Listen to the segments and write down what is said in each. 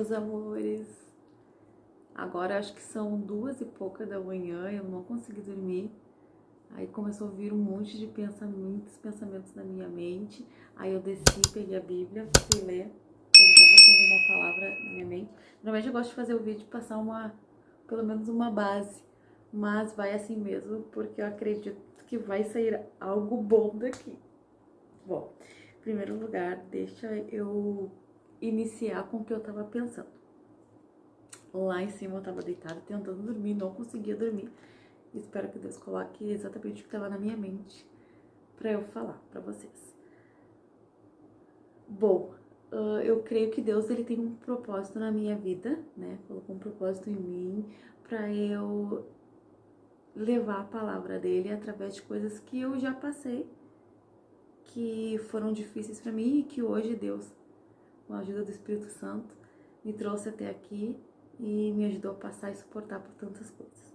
meus amores. Agora acho que são 2h pouca da manhã, eu não consegui dormir. Aí começou a vir um monte de pensamentos na minha mente. Aí eu desci, peguei a Bíblia, fui ler. Eu já tava com uma palavra na minha mente. Normalmente eu gosto de fazer o vídeo e passar pelo menos uma base. Mas vai assim mesmo, porque eu acredito que vai sair algo bom daqui. Bom, em primeiro lugar, deixa eu iniciar com o que eu tava pensando. Lá em cima eu tava deitada tentando dormir, não conseguia dormir. Espero que Deus coloque exatamente o que estava na minha mente para eu falar para vocês. Bom, eu creio que Deus ele tem um propósito na minha vida, né? Colocou um propósito em mim para eu levar a palavra dele através de coisas que eu já passei, que foram difíceis para mim e que hoje Deus, com a ajuda do Espírito Santo, me trouxe até aqui e me ajudou a passar e suportar por tantas coisas.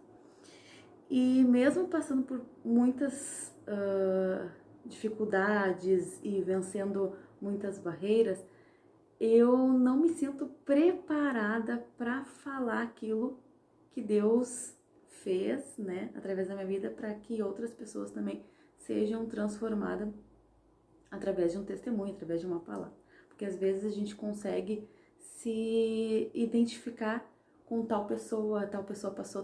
E mesmo passando por muitas dificuldades e vencendo muitas barreiras, eu não me sinto preparada para falar aquilo que Deus fez, né, através da minha vida, para que outras pessoas também sejam transformadas através de um testemunho, através de uma palavra. Porque às vezes a gente consegue se identificar com tal pessoa passou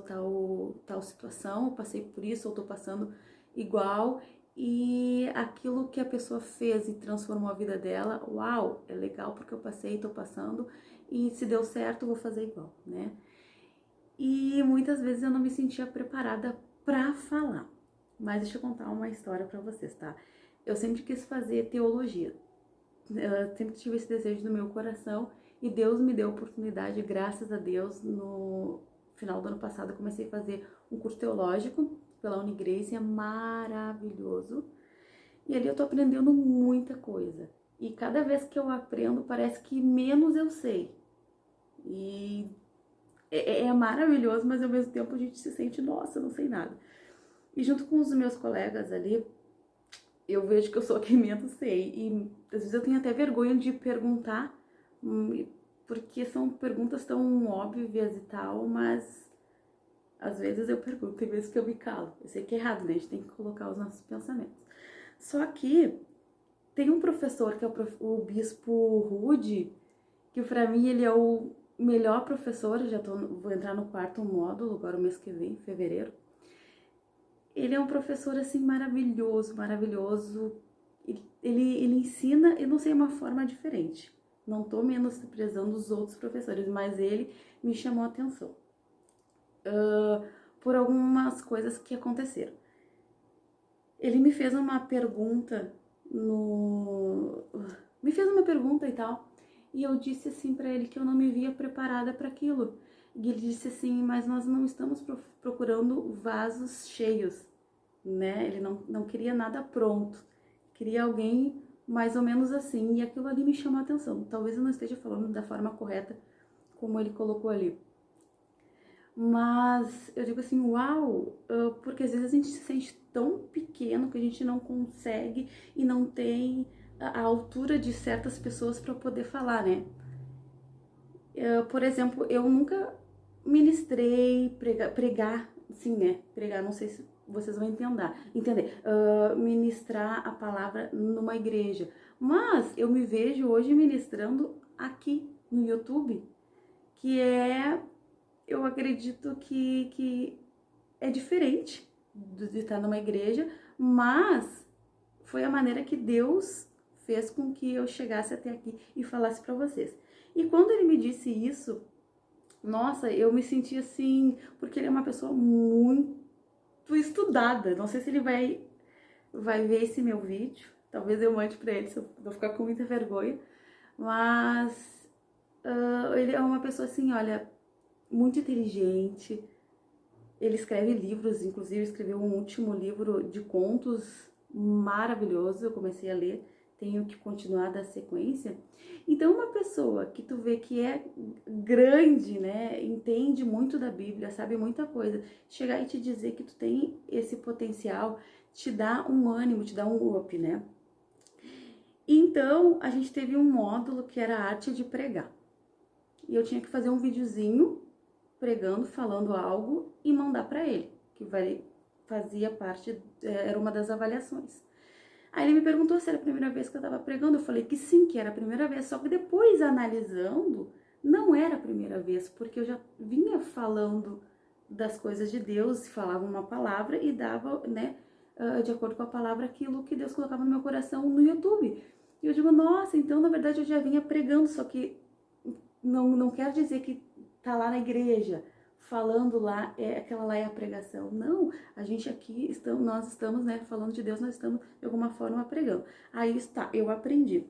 tal situação, eu passei por isso, eu tô passando igual, e aquilo que a pessoa fez e transformou a vida dela, uau, é legal porque eu passei, tô passando, e se deu certo, eu vou fazer igual, né? E muitas vezes eu não me sentia preparada pra falar. Mas deixa eu contar uma história pra vocês, tá? Eu sempre quis fazer teologia. Eu sempre tive esse desejo no meu coração e Deus me deu a oportunidade, graças a Deus, no final do ano passado eu comecei a fazer um curso teológico pela Unigrace, é maravilhoso. E ali eu tô aprendendo muita coisa. E cada vez que eu aprendo, parece que menos eu sei. E é maravilhoso, mas ao mesmo tempo a gente se sente, nossa, eu não sei nada. E junto com os meus colegas ali, eu vejo que eu sou a que menos sei. E às vezes eu tenho até vergonha de perguntar, porque são perguntas tão óbvias e tal, mas às vezes eu pergunto, tem vezes que eu me calo. Eu sei que é errado, né? A gente tem que colocar os nossos pensamentos. Só que tem um professor que é o Bispo Rude, que pra mim ele é o melhor professor. Vou entrar no 4º módulo, agora o mês que vem, fevereiro. Ele é um professor, assim, maravilhoso, maravilhoso. Ele ensina, eu não sei, uma forma diferente. Não tô menosprezando os outros professores, mas ele me chamou a atenção. Por algumas coisas que aconteceram. Ele me fez uma pergunta Me fez uma pergunta e tal. E eu disse assim pra ele que eu não me via preparada para aquilo. E ele disse assim, mas nós não estamos procurando vasos cheios, né? Ele não queria nada pronto, queria alguém mais ou menos assim. E aquilo ali me chamou a atenção. Talvez eu não esteja falando da forma correta como ele colocou ali. Mas eu digo assim, uau, porque às vezes a gente se sente tão pequeno que a gente não consegue e não tem a altura de certas pessoas para poder falar, né? Por exemplo, eu nunca ministrei, pregar, sim, né? Pregar, não sei se vocês vão entender. Ministrar a palavra numa igreja. Mas eu me vejo hoje ministrando aqui no YouTube, que eu acredito que é diferente de estar numa igreja, mas foi a maneira que Deus fez com que eu chegasse até aqui e falasse para vocês. E quando ele me disse isso, nossa, eu me senti assim, porque ele é uma pessoa muito estudada. Não sei se ele vai ver esse meu vídeo, talvez eu mande para ele, se eu vou ficar com muita vergonha, mas ele é uma pessoa assim, olha, muito inteligente. Ele escreve livros, inclusive escreveu um último livro de contos maravilhoso, eu comecei a ler, tenho que continuar da sequência. Então uma pessoa que tu vê que é grande, né, entende muito da Bíblia, sabe muita coisa, chegar e te dizer que tu tem esse potencial, te dá um ânimo, te dá um up, né? Então a gente teve um módulo que era a arte de pregar. e eu tinha que fazer um videozinho pregando, falando algo e mandar para ele, que fazia parte, era uma das avaliações. Aí ele me perguntou se era a primeira vez que eu estava pregando, eu falei que sim, que era a primeira vez, só que depois, analisando, não era a primeira vez, porque eu já vinha falando das coisas de Deus, falava uma palavra e dava, né, de acordo com a palavra, aquilo que Deus colocava no meu coração no YouTube. E eu digo, nossa, então na verdade eu já vinha pregando, só que não quer dizer que tá lá na igreja, falando lá, aquela lá é a pregação. Não, a gente aqui, nós estamos, né, falando de Deus, nós estamos de alguma forma pregando. Aí está, eu aprendi.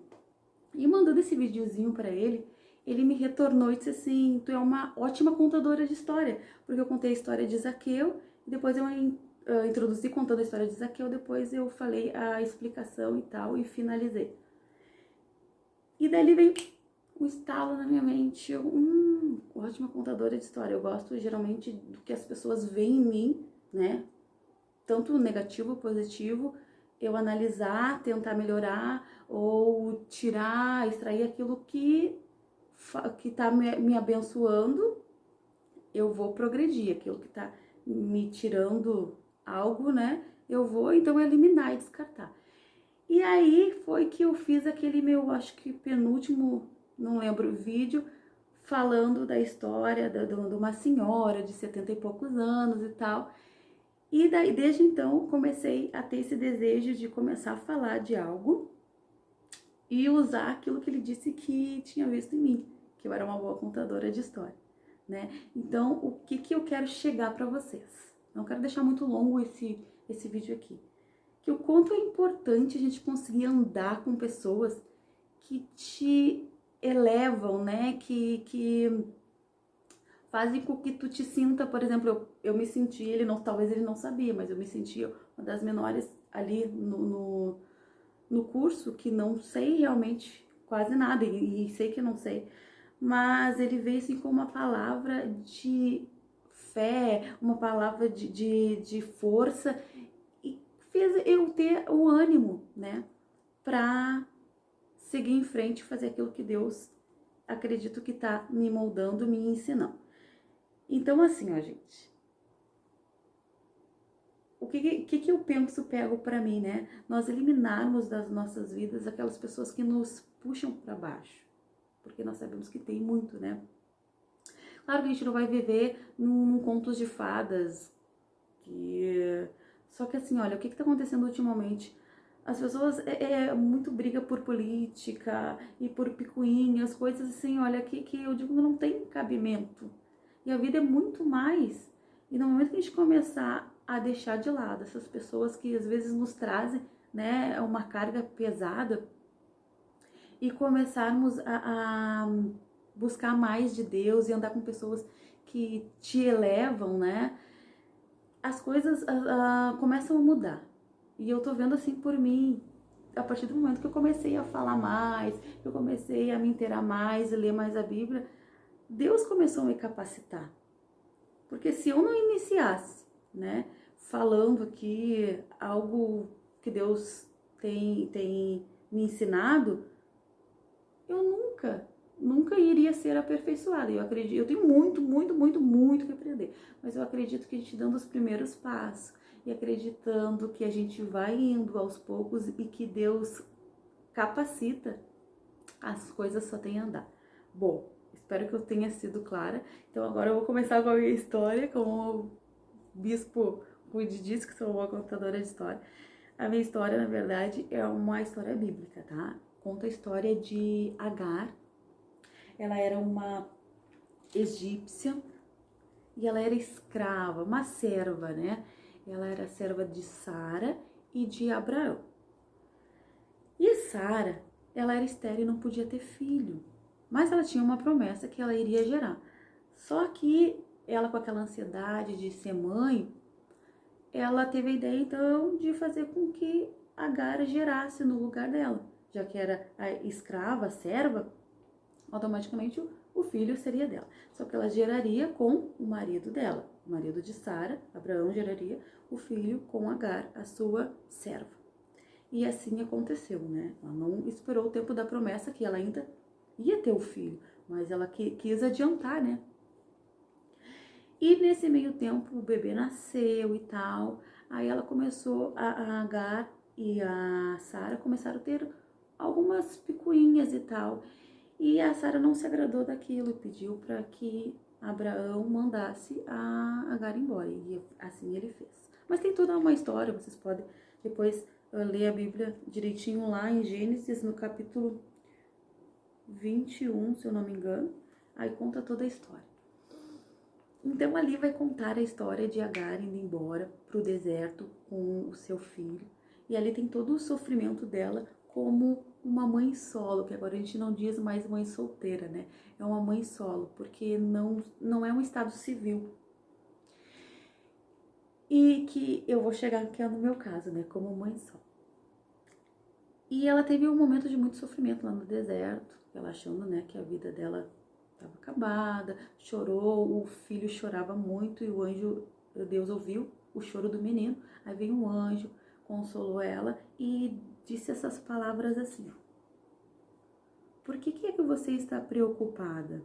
E mandando esse videozinho para ele, ele me retornou e disse assim, tu é uma ótima contadora de história, porque eu contei a história de Zaqueu, e depois eu introduzi contando a história de Zaqueu, depois eu falei a explicação e tal, e finalizei. E daí veio um estalo na minha mente, ótima contadora de história. Eu gosto geralmente do que as pessoas veem em mim, né? Tanto negativo ou positivo, eu analisar, tentar melhorar ou tirar, extrair aquilo que tá me abençoando, eu vou progredir. Aquilo que tá me tirando algo, né? Eu vou então eliminar e descartar. E aí foi que eu fiz aquele meu, acho que penúltimo, não lembro, vídeo, falando da história de uma senhora de 70 e poucos anos e tal. E daí, desde então, comecei a ter esse desejo de começar a falar de algo e usar aquilo que ele disse que tinha visto em mim, que eu era uma boa contadora de história, né? Então, o que eu quero chegar para vocês? Não quero deixar muito longo esse vídeo aqui. Que o quanto é importante a gente conseguir andar com pessoas que te elevam, né? Que fazem com que tu te sinta, por exemplo, eu me senti, talvez ele não sabia, mas eu me sentia uma das menores ali no curso, que não sei realmente quase nada, e sei que não sei, mas ele veio assim com uma palavra de fé, uma palavra de força, e fez eu ter o ânimo, né, pra seguir em frente e fazer aquilo que Deus, acredito que tá me moldando, me ensinando. Então, assim, ó, gente, o que eu penso, pego pra mim, né? Nós eliminarmos das nossas vidas aquelas pessoas que nos puxam pra baixo, porque nós sabemos que tem muito, né? Claro que a gente não vai viver num contos de fadas, só que assim, olha, o que tá acontecendo ultimamente? As pessoas, muito briga por política e por picuinhas, coisas assim, olha, que eu digo que não tem cabimento. E a vida é muito mais. E no momento que a gente começar a deixar de lado essas pessoas que às vezes nos trazem, né, uma carga pesada, e começarmos a buscar mais de Deus e andar com pessoas que te elevam, né, as coisas começam a mudar. E eu tô vendo assim por mim, a partir do momento que eu comecei a falar mais, que eu comecei a me inteirar mais e ler mais a Bíblia, Deus começou a me capacitar. Porque se eu não iniciasse, né, falando aqui algo que Deus tem me ensinado, eu nunca iria ser aperfeiçoada. Eu acredito, eu tenho muito que aprender, mas eu acredito que a gente dando os primeiros passos e acreditando que a gente vai indo aos poucos e que Deus capacita, as coisas só têm a andar. Bom, espero que eu tenha sido clara. Então agora eu vou começar com a minha história, como o bispo Rude disse, que sou uma contadora de história. A minha história, na verdade, é uma história bíblica, tá? Conta a história de Agar. Ela era uma egípcia e ela era escrava, uma serva, né? Ela era serva de Sara e de Abraão. E Sara, ela era estéril e não podia ter filho, mas ela tinha uma promessa que ela iria gerar. Só que ela, com aquela ansiedade de ser mãe, ela teve a ideia então de fazer com que Agar gerasse no lugar dela, já que era a escrava, a serva, automaticamente o filho seria dela. Só que ela geraria com o marido dela, o marido de Sara, Abraão, geraria o filho com Agar, a sua serva. E assim aconteceu, né? Ela não esperou o tempo da promessa, que ela ainda ia ter o filho, mas ela quis adiantar, né? E nesse meio tempo o bebê nasceu e tal, aí ela começou, a Agar e a Sara começaram a ter algumas picuinhas e tal, e a Sara não se agradou daquilo e pediu para que Abraão mandasse a Agar embora, e assim ele fez. Mas tem toda uma história, vocês podem depois ler a Bíblia direitinho lá em Gênesis, no capítulo 21, se eu não me engano, aí conta toda a história. Então ali vai contar a história de Agar indo embora para o deserto com o seu filho. E ali tem todo o sofrimento dela como uma mãe solo, que agora a gente não diz mais mãe solteira, né? É uma mãe solo, porque não é um estado civil. E que eu vou chegar aqui no meu caso, né? Como mãe solo. E ela teve um momento de muito sofrimento lá no deserto, ela achando, né, que a vida dela estava acabada, chorou, o filho chorava muito e o anjo, Deus ouviu o choro do menino, aí veio um anjo, consolou ela e disse essas palavras assim: por que é que você está preocupada?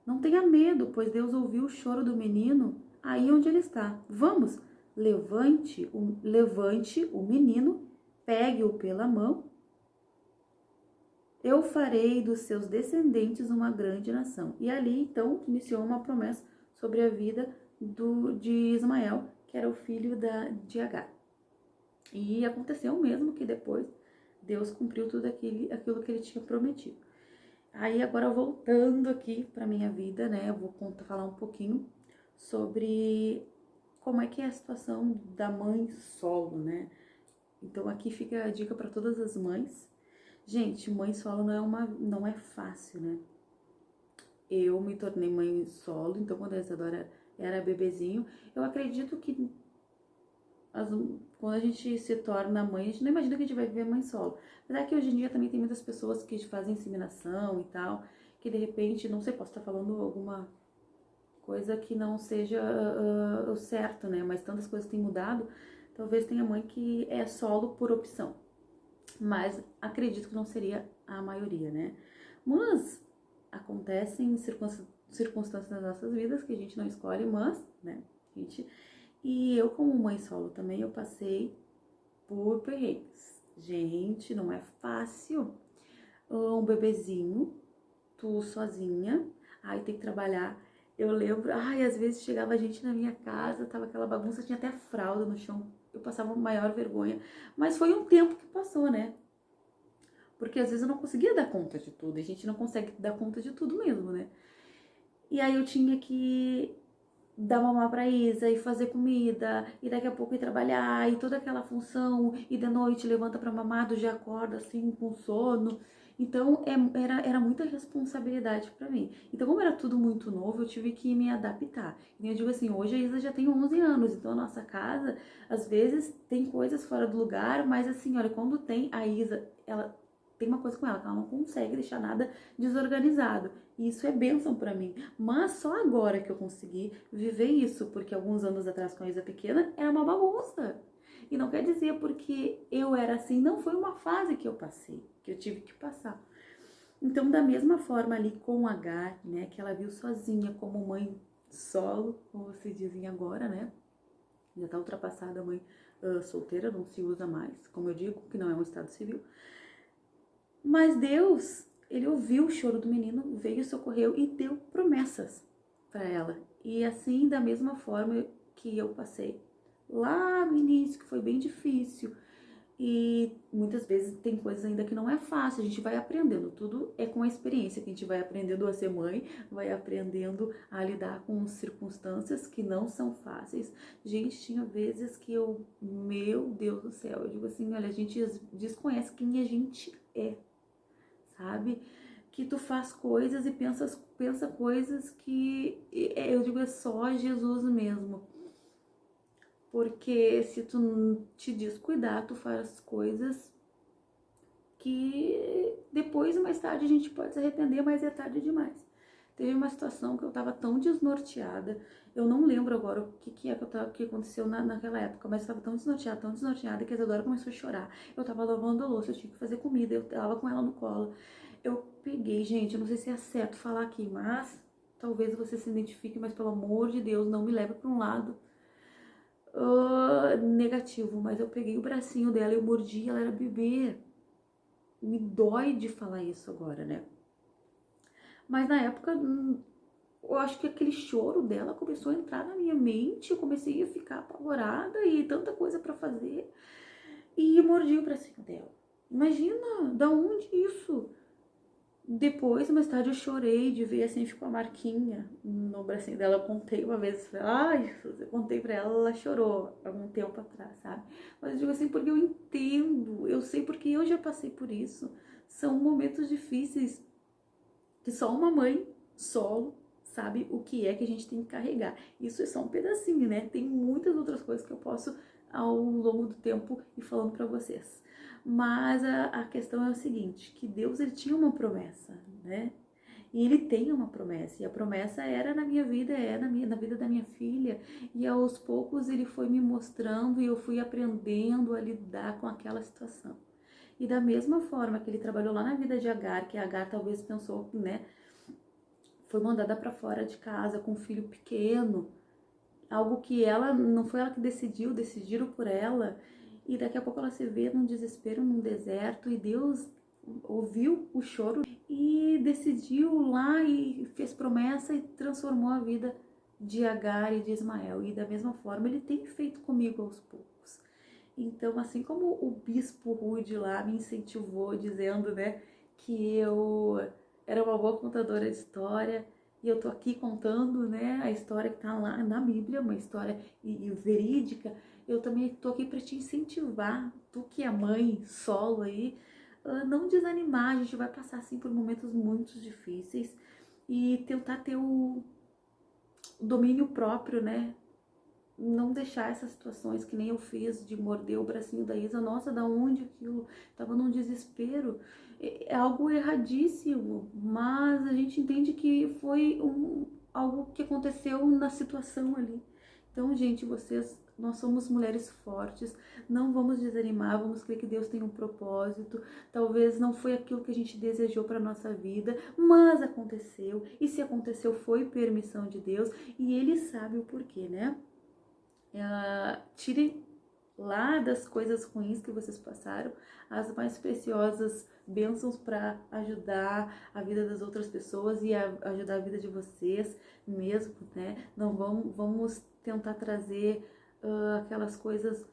Não tenha medo, pois Deus ouviu o choro do menino aí onde ele está. Vamos, levante o menino, pegue-o pela mão. Eu farei dos seus descendentes uma grande nação. E ali, então, iniciou uma promessa sobre a vida de Ismael, que era o filho de Agar. E aconteceu mesmo que depois Deus cumpriu tudo aquilo que ele tinha prometido. Aí agora voltando aqui para minha vida, né, eu vou falar um pouquinho sobre como é que é a situação da mãe solo, né? Então aqui fica a dica para todas as mães. Gente, mãe solo não é fácil, né? Eu me tornei mãe solo, então quando a Isadora era bebezinho, eu acredito que quando a gente se torna mãe, a gente não imagina que a gente vai viver mãe solo. Apesar que hoje em dia também tem muitas pessoas que fazem inseminação e tal, que de repente, não sei, posso estar falando alguma coisa que não seja o certo, né? Mas tantas coisas têm mudado, talvez tenha mãe que é solo por opção. Mas acredito que não seria a maioria, né? Mas acontecem circunstâncias nas nossas vidas que a gente não escolhe, mas, né, E eu, como mãe solo também, eu passei por perrengues. Gente, não é fácil. Um bebezinho, tu sozinha, aí tem que trabalhar. Eu lembro, às vezes chegava gente na minha casa, tava aquela bagunça, tinha até fralda no chão. Eu passava maior vergonha. Mas foi um tempo que passou, né? Porque às vezes eu não conseguia dar conta de tudo. E a gente não consegue dar conta de tudo mesmo, né? E aí eu tinha que dar mamar pra Isa e fazer comida, e daqui a pouco ir trabalhar, e toda aquela função, e de noite levanta pra mamar, já acorda assim com sono. Então era muita responsabilidade pra mim. Então, como era tudo muito novo, eu tive que me adaptar. E eu digo assim, hoje a Isa já tem 11 anos, então a nossa casa, às vezes, tem coisas fora do lugar, mas assim, olha, quando tem a Isa, ela tem uma coisa com ela, que ela não consegue deixar nada desorganizado. E isso é bênção pra mim. Mas só agora que eu consegui viver isso, porque alguns anos atrás, com a Isa pequena, era uma bagunça. E não quer dizer porque eu era assim, não foi uma fase que eu passei, que eu tive que passar. Então, da mesma forma ali com a Agar, né, que ela viu sozinha como mãe solo, como vocês dizem agora, né? Já tá ultrapassada a mãe solteira, não se usa mais, como eu digo, que não é um estado civil. Mas Deus, ele ouviu o choro do menino, veio, socorreu e deu promessas para ela. E assim, da mesma forma que eu passei lá no início, que foi bem difícil. E muitas vezes tem coisas ainda que não é fácil, a gente vai aprendendo. Tudo é com a experiência que a gente vai aprendendo a ser mãe, vai aprendendo a lidar com circunstâncias que não são fáceis. Gente, tinha vezes que meu Deus do céu, eu digo assim, olha, a gente desconhece quem a gente é. Sabe? Que tu faz coisas e pensa coisas que eu digo é só Jesus mesmo. Porque se tu te descuidar, tu faz coisas que depois, mais tarde, a gente pode se arrepender, mas é tarde demais. Teve uma situação que eu tava tão desnorteada, eu não lembro agora o que aconteceu naquela época, mas eu tava tão desnorteada que a Isadora começou a chorar. Eu tava lavando a louça, eu tinha que fazer comida, eu tava com ela no colo. Eu peguei, gente, eu não sei se é certo falar aqui, mas talvez você se identifique, mas pelo amor de Deus, não me leve para um lado negativo, mas eu peguei o bracinho dela, eu mordi, ela era bebê. Me dói de falar isso agora, né? Mas na época, eu acho que aquele choro dela começou a entrar na minha mente, eu comecei a ficar apavorada e tanta coisa pra fazer, e mordi o bracinho dela. Imagina, da onde isso? Depois, mais tarde, eu chorei de ver assim, ficou a marquinha no bracinho dela. Eu contei uma vez, ai, eu contei pra ela, ela chorou algum tempo atrás, sabe? Mas eu digo assim, porque eu entendo, eu sei porque eu já passei por isso. São momentos difíceis que só uma mãe solo sabe o que é que a gente tem que carregar. Isso é só um pedacinho, né? Tem muitas outras coisas que eu posso, ao longo do tempo, ir falando pra vocês. Mas a questão é o seguinte, que Deus, ele tinha uma promessa, né? E ele tem uma promessa, e a promessa era na minha vida, na vida da minha filha, e aos poucos ele foi me mostrando e eu fui aprendendo a lidar com aquela situação. E da mesma forma que ele trabalhou lá na vida de Agar, que Agar talvez pensou, né, foi mandada para fora de casa com um filho pequeno, algo que ela, não foi ela que decidiu, decidiram por ela, e daqui a pouco ela se vê num desespero, num deserto, e Deus ouviu o choro e decidiu lá e fez promessa e transformou a vida de Agar e de Ismael. E da mesma forma ele tem feito comigo aos poucos. Então, assim como o bispo Rude lá me incentivou, dizendo, né, que eu era uma boa contadora de história, e eu tô aqui contando, né, a história que tá lá na Bíblia, uma história verídica, eu também tô aqui para te incentivar, tu que é mãe solo aí, não desanimar. A gente vai passar assim por momentos muito difíceis e tentar ter o domínio próprio, né? Não deixar essas situações que nem eu fiz de morder o bracinho da Isa. Nossa, da onde aquilo? Tava num desespero. É algo erradíssimo, mas a gente entende que foi algo que aconteceu na situação ali. Então, gente, nós somos mulheres fortes, não vamos desanimar, vamos crer que Deus tem um propósito. Talvez não foi aquilo que a gente desejou para nossa vida, mas aconteceu. E se aconteceu, foi permissão de Deus e Ele sabe o porquê, né? Tirem lá das coisas ruins que vocês passaram as mais preciosas bênçãos para ajudar a vida das outras pessoas e ajudar a vida de vocês mesmo, né? Não vamos tentar trazer aquelas coisas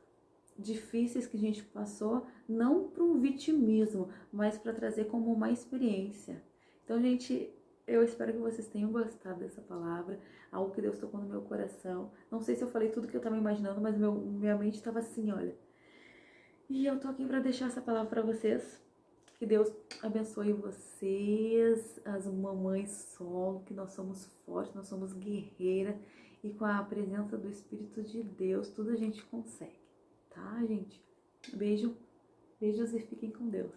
difíceis que a gente passou, não para um vitimismo, mas para trazer como uma experiência. Então, gente, eu espero que vocês tenham gostado dessa palavra, algo que Deus tocou no meu coração. Não sei se eu falei tudo que eu estava imaginando, mas minha mente estava assim, olha. E eu tô aqui para deixar essa palavra para vocês. Que Deus abençoe vocês, as mamães solo, que nós somos fortes, nós somos guerreiras e com a presença do Espírito de Deus, tudo a gente consegue, tá, gente? Beijo, beijos e fiquem com Deus.